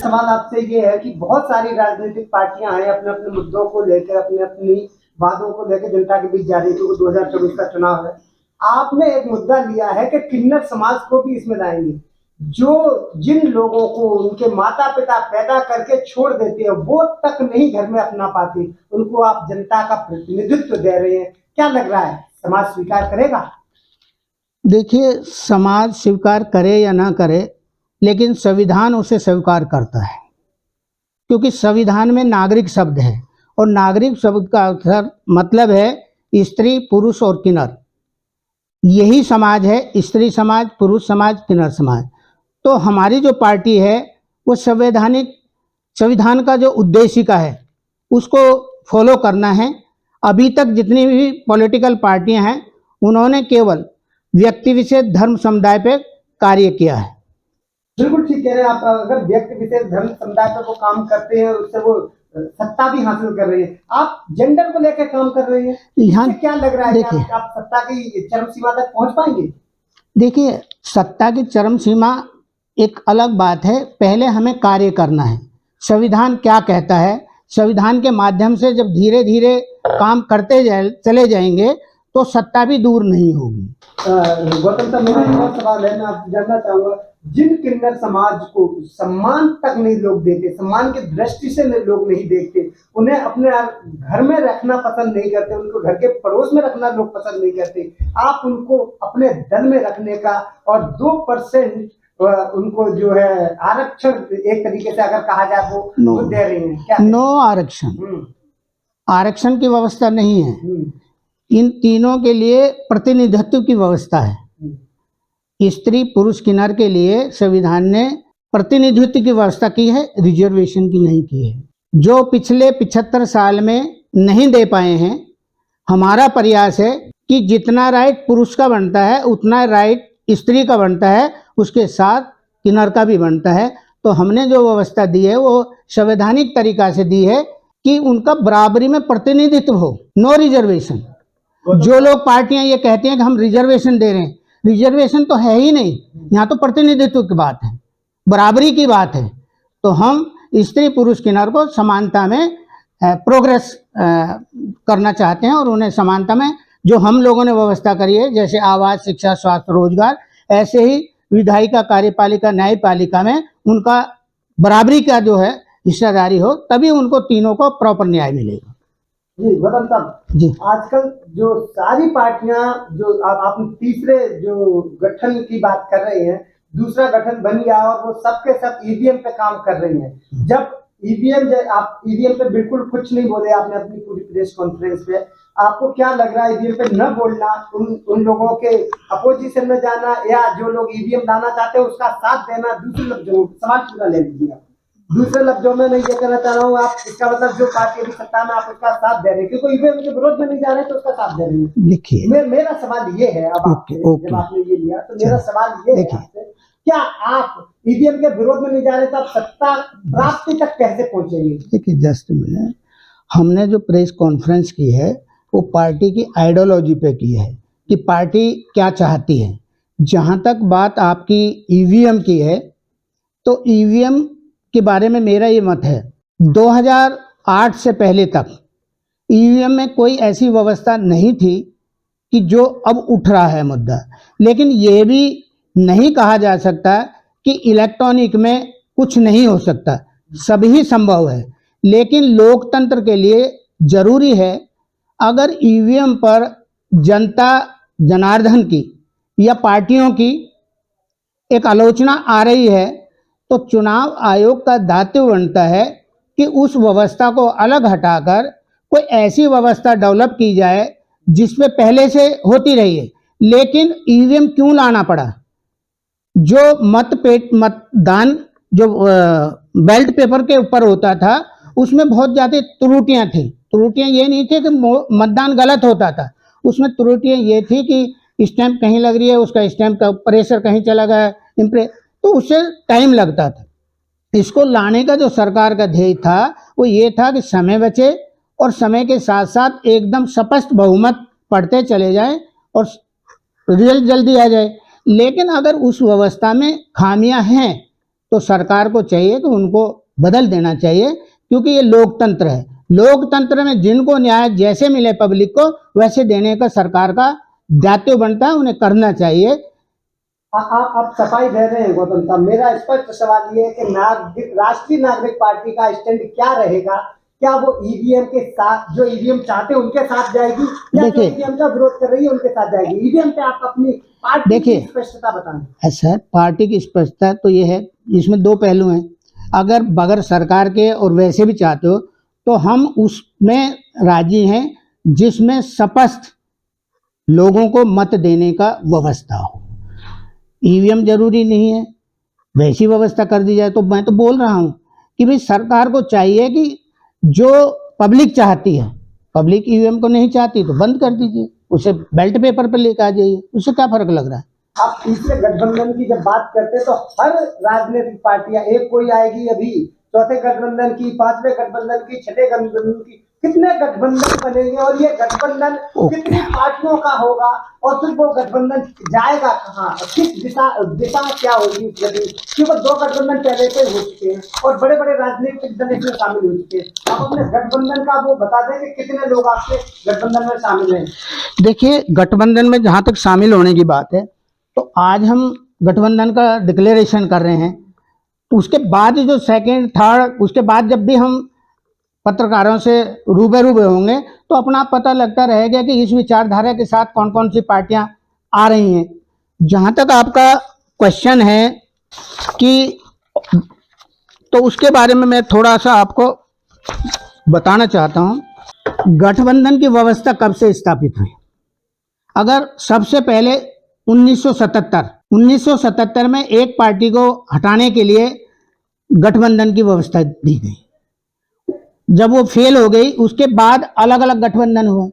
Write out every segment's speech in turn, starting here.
सवाल आपसे ये है कि बहुत सारी राजनीतिक पार्टियां हैं, अपने अपने मुद्दों को लेकर, अपने अपनी वादों को लेकर जनता के बीच जा रही है, क्योंकि 2024 का चुनाव है। आपने एक मुद्दा लिया है कि किन्नर समाज को भी इसमें लाएंगे। जो जिन लोगों को उनके माता पिता पैदा करके छोड़ देते हैं, वो तक नहीं घर में अपना पाते, उनको आप जनता का प्रतिनिधित्व दे रहे हैं। क्या लग रहा है, समाज स्वीकार करेगा? देखिए, समाज स्वीकार करे या ना करे, लेकिन संविधान उसे स्वीकार करता है, क्योंकि संविधान में नागरिक शब्द है और नागरिक शब्द का अर्थात मतलब है स्त्री, पुरुष और किन्नर। यही समाज है, स्त्री समाज, पुरुष समाज, किन्नर समाज। तो हमारी जो पार्टी है वो संविधान का जो उद्देशिका है उसको फॉलो करना है। अभी तक जितनी भी पॉलिटिकल पार्टियां हैं उन्होंने केवल व्यक्ति विशेष, धर्म, समुदाय पे कार्य किया है। बिल्कुल ठीक कह रहे हैं आप। अगर व्यक्ति विशेष, धर्म, समुदाय पर वो काम करते हैं, उससे वो सत्ता भी हासिल कर रहे हैं। आप जेंडर को लेकर काम कर रहे हैं, यहाँ क्या लग रहा है कि आप सत्ता की चरम सीमा तक पहुंच पाएंगे? देखिए, सत्ता की चरम सीमा एक अलग बात है, पहले हमें कार्य करना है। संविधान क्या कहता है, संविधान के माध्यम से जब धीरे धीरे काम करते चले जाएंगे तो सत्ता भी दूर नहीं होगी। गौतम साहब, मेरा एक और सवाल है, मैं आपसे जानना चाहूंगा, जिन किन्नर समाज को सम्मान तक नहीं लोग देते, सम्मान की दृष्टि से लोग नहीं देखते, उन्हें अपने घर में रखना पसंद नहीं करते, उनको घर के पड़ोस में रखना लोग पसंद नहीं करते, आप उनको अपने दल में रखने का और 2% उनको जो है आरक्षण, एक तरीके से अगर कहा जाए वो दे रही हैं, क्या? नो आरक्षण, आरक्षण की व्यवस्था नहीं है। इन तीनों के लिए प्रतिनिधित्व की व्यवस्था है। स्त्री, पुरुष, किन्नर के लिए संविधान ने प्रतिनिधित्व की व्यवस्था की है, रिजर्वेशन की नहीं की है। जो पिछले 75 साल में नहीं दे पाए हैं, हमारा प्रयास है कि जितना राइट पुरुष का बनता है उतना राइट स्त्री का बनता है, उसके साथ किन्नर का भी बनता है। तो हमने जो व्यवस्था दी है वो संवैधानिक तरीका से दी है कि उनका बराबरी में प्रतिनिधित्व हो, नो रिजर्वेशन। जो लोग पार्टियां ये कहते हैं कि हम रिजर्वेशन दे रहे हैं, रिजर्वेशन तो है ही नहीं, यहाँ तो प्रतिनिधित्व की बात है, बराबरी की बात है। तो हम स्त्री, पुरुष, किन्नर को समानता में प्रोग्रेस करना चाहते हैं और उन्हें समानता में जो हम लोगों ने व्यवस्था करी है, जैसे आवास, शिक्षा, स्वास्थ्य, रोजगार, ऐसे ही विधायिका, कार्यपालिका, न्यायपालिका में उनका बराबरी का जो है हिस्सेदारी हो, तभी उनको तीनों को प्रॉपर न्याय मिलेगा। जी गौतम साहब जी, आजकल जो सारी पार्टियां जो आप तीसरे जो गठन की बात कर रहे हैं, दूसरा गठन बन गया और वो सबके सब ईवीएम पे काम कर रही हैं। जब ईवीएम, आप ईवीएम पे बिल्कुल कुछ नहीं बोले आपने अपनी पूरी प्रेस कॉन्फ्रेंस पे, आपको क्या लग रहा है ईवीएम पे न बोलना, उन लोगों के अपोजिशन में जाना, या जो लोग ईवीएम लाना चाहते हैं उसका साथ देना? दूसरे लफ्जों, सवाल पूरा ले लीजिए। दूसरे लफ्जों में मैं ये कहना चाह रहा हूँ, आप इसका मतलब जो पार्टी अभी सत्ता में आप उसका साथ दे रहे हैं, क्योंकि ईवीएम के विरोध में नहीं जा रहे तो उसका साथ दे रहे हैं। देखिए, मेरा सवाल ये है, अब जब आपने ये लिया तो मेरा सवाल ये है आपसे, क्या आप ईवीएम के विरोध में नहीं जा रहे तो आप सत्ता प्राप्ति तक कैसे पहुंचेंगे? देखिए, जस्ट मिनट, हमने जो प्रेस कॉन्फ्रेंस की है वो पार्टी की आइडियोलॉजी पे की है कि पार्टी क्या चाहती है। जहाँ तक बात आपकी ईवीएम की है, तो ईवीएम के बारे में मेरा ये मत है, 2008 से पहले तक ईवीएम में कोई ऐसी व्यवस्था नहीं थी कि जो अब उठ रहा है मुद्दा। लेकिन ये भी नहीं कहा जा सकता कि इलेक्ट्रॉनिक में कुछ नहीं हो सकता, सभी संभव है। लेकिन लोकतंत्र के लिए जरूरी है, अगर ईवीएम पर जनता जनार्दन की या पार्टियों की एक आलोचना आ रही है, तो चुनाव आयोग का दायित्व बनता है कि उस व्यवस्था को अलग हटाकर कोई ऐसी व्यवस्था डेवलप की जाए जिसमें पहले से होती रही है। लेकिन ईवीएम क्यों लाना पड़ा? जो मतदान जो बैलेट पेपर के ऊपर होता था उसमें बहुत ज़्यादा त्रुटियां थी। त्रुटियां ये नहीं थी कि मतदान गलत होता था, उसमें त्रुटियां ये थी कि स्टैंप कहीं लग रही है, उसका स्टैंप का प्रेशर कहीं चला गया, तो उससे टाइम लगता था। इसको लाने का जो सरकार का ध्येय था वो ये था कि समय बचे और समय के साथ साथ एकदम स्पष्ट बहुमत पढ़ते चले जाए और रिजल्ट जल्दी आ जाए। लेकिन अगर उस व्यवस्था में खामियां हैं तो सरकार को चाहिए कि उनको बदल देना चाहिए, क्योंकि ये लोकतंत्र है। लोकतंत्र में जिनको न्याय जैसे मिले पब्लिक को वैसे देने का सरकार का दायित्व बनता है, उन्हें करना चाहिए। आप सफाई दे रहे हैं गौतम साहब, मेरा स्पष्ट सवाल ये है कि राष्ट्रीय नागरिक पार्टी का स्टैंड क्या रहेगा? क्या वो ईवीएम के साथ, जो ईवीएम चाहते हैं उनके साथ जाएगी, या जो ईवीएम का विरोध कर रही है उनके साथ जाएगी? ईवीएम पे आप अपनी पार्टी की स्पष्टता बताएं। सर, पार्टी की स्पष्टता तो ये है, इसमें दो पहलू हैं। अगर बगैर सरकार के और वैसे भी चाहते हो तो हम उसमें राजी हैं जिसमें स्पष्ट लोगों को मत देने का व्यवस्था हो। ईवीएम जरूरी नहीं है, वैसी व्यवस्था कर दी जाए। तो मैं तो बोल रहा हूँ कि भाई सरकार को चाहिए कि जो पब्लिक चाहती है, पब्लिक ईवीएम को नहीं चाहती तो बंद कर दीजिए, उसे बैलेट पेपर पर लेकर आ जाइए, उससे क्या फर्क लग रहा है? आप तीसरे गठबंधन की जब बात करते हैं तो हर राजनीतिक पार्टियां, एक कोई आएगी अभी, चौथे गठबंधन की, पांचवें गठबंधन की, छठे गठबंधन की, कितने गठबंधन बनेंगे और ये गठबंधन कितनी पार्टियों का होगा, और फिर वो गठबंधन जाएगा कहाँ, किस दिशा क्या होगी? क्योंकि दो गठबंधन पहले से हो चुके हैं और बड़े बड़े राजनीतिक दल इसमें शामिल हो चुके हैं। आप अपने गठबंधन का वो बता दें कि कितने लोग आपके गठबंधन में शामिल हैं? देखिए, गठबंधन में जहाँ तक शामिल होने की बात है तो आज हम गठबंधन का डिक्लेरेशन कर रहे हैं, उसके बाद जो सेकंड थर्ड, उसके बाद जब भी हम पत्रकारों से रूबरू होंगे तो अपना पता लगता रहेगा कि इस विचारधारा के साथ कौन कौन सी पार्टियां आ रही हैं। जहां तक आपका क्वेश्चन है कि, तो उसके बारे में मैं थोड़ा सा आपको बताना चाहता हूं। गठबंधन की व्यवस्था कब से स्थापित हुई? अगर सबसे पहले 1977 में एक पार्टी को हटाने के लिए गठबंधन की व्यवस्था दी गई। जब वो फेल हो गई उसके बाद अलग अलग गठबंधन हुए।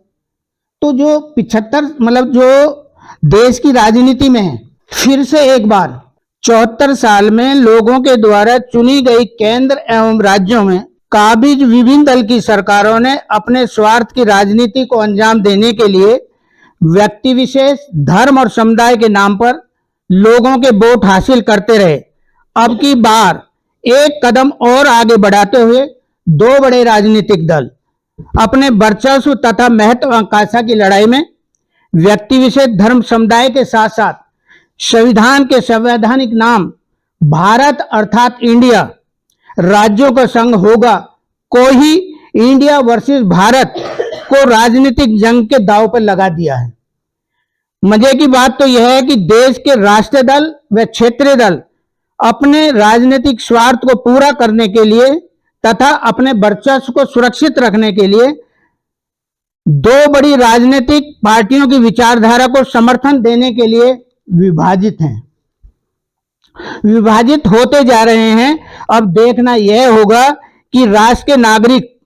तो जो 75 मतलब जो देश की राजनीति में है, फिर से एक बार 74 साल में लोगों के द्वारा चुनी गई केंद्र एवं राज्यों में काबिज विभिन्न दल की सरकारों ने अपने स्वार्थ की राजनीति को अंजाम देने के लिए व्यक्ति विशेष, धर्म और समुदाय के नाम पर लोगों के वोट हासिल करते रहे। अब की बार एक कदम और आगे बढ़ाते हुए दो बड़े राजनीतिक दल अपने वर्चस्व तथा महत्वाकांक्षा की लड़ाई में व्यक्ति विशेष, धर्म, समुदाय के साथ साथ संविधान के संवैधानिक नाम भारत अर्थात इंडिया, राज्यों का संघ होगा को ही इंडिया वर्सेस भारत को राजनीतिक जंग के दांव पर लगा दिया है। मजे की बात तो यह है कि देश के राष्ट्रीय दल व क्षेत्रीय दल अपने राजनीतिक स्वार्थ को पूरा करने के लिए तथा अपने वर्चस्व को सुरक्षित रखने के लिए दो बड़ी राजनीतिक पार्टियों की विचारधारा को समर्थन देने के लिए विभाजित हैं, विभाजित होते जा रहे हैं। अब देखना यह होगा कि राष्ट्र के नागरिक,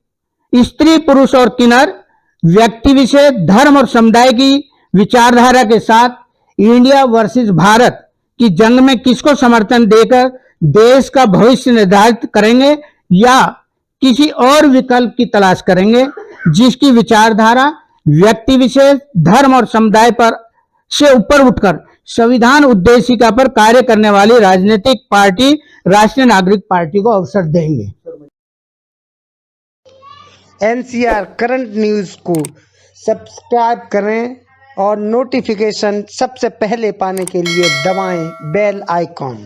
स्त्री, पुरुष और किन्नर, व्यक्ति विशेष, धर्म और समुदाय की विचारधारा के साथ इंडिया वर्सेस भारत की जंग में किसको समर्थन देकर देश का भविष्य निर्धारित करेंगे या किसी और विकल्प की तलाश करेंगे जिसकी विचारधारा व्यक्ति विशेष, धर्म और समुदाय पर से ऊपर उठकर संविधान उद्देशिका पर कार्य करने वाली राजनीतिक पार्टी राष्ट्रीय नागरिक पार्टी को अवसर देंगे। NCR करंट न्यूज को सब्सक्राइब करें और नोटिफिकेशन सबसे पहले पाने के लिए दबाएं बेल आइकॉन।